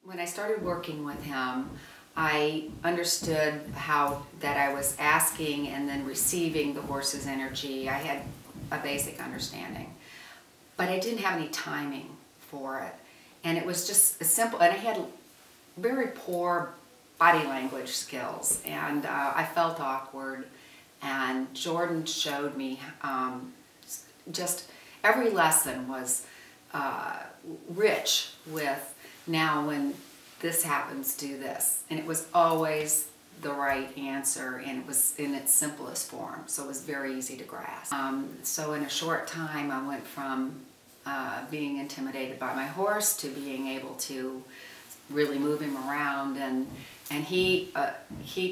When I started working with him, I understood that I was asking and then receiving the horse's energy. I had a basic understanding, but I didn't have any timing for it. And it was just simple, and I had very poor body language skills, and I felt awkward. And Jordan showed me just every lesson was rich with, now when this happens, do this. And it was always the right answer, and it was in its simplest form, so it was very easy to grasp. So in a short time I went from being intimidated by my horse to being able to really move him around, and he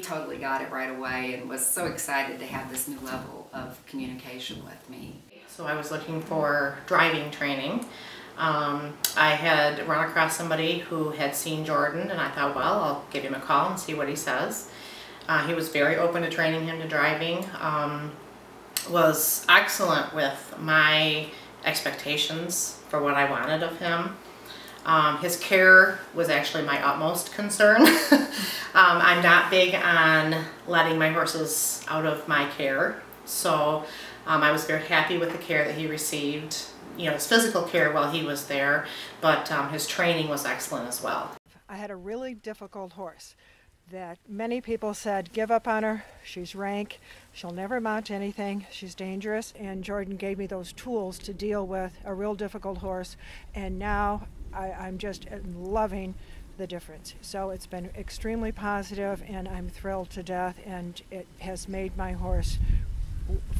totally got it right away and was so excited to have this new level of communication with me. So I was looking for driving training. I had run across somebody who had seen Jordan, and I thought, well, I'll give him a call and see what he says. He was very open to training him to driving, was excellent with my expectations for what I wanted of him. His care was actually my utmost concern. I'm not big on letting my horses out of my care, so I was very happy with the care that he received. You know, his physical care while he was there, but his training was excellent as well. I had a really difficult horse that many people said, give up on her, she's rank, she'll never amount to anything, she's dangerous. And Jordan gave me those tools to deal with a real difficult horse, and now I'm just loving the difference. So it's been extremely positive, and I'm thrilled to death, and it has made my horse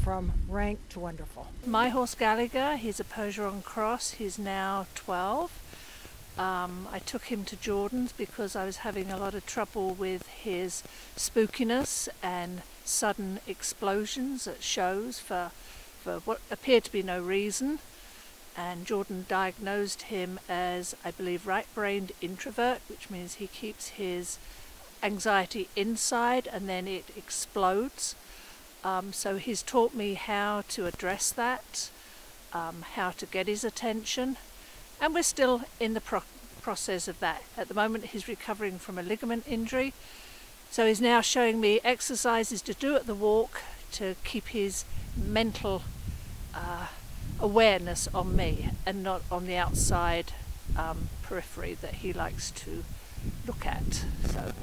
from rank to wonderful. My horse Gallagher, he's a Percheron Cross, he's now 12. I took him to Jordan's because I was having a lot of trouble with his spookiness and sudden explosions at shows for what appeared to be no reason. And Jordan diagnosed him as, I believe, right-brained introvert, which means he keeps his anxiety inside and then it explodes. So he's taught me how to address that, how to get his attention, and we're still in the process of that. At the moment he's recovering from a ligament injury, so he's now showing me exercises to do at the walk to keep his mental awareness on me and not on the outside periphery that he likes to look at. So.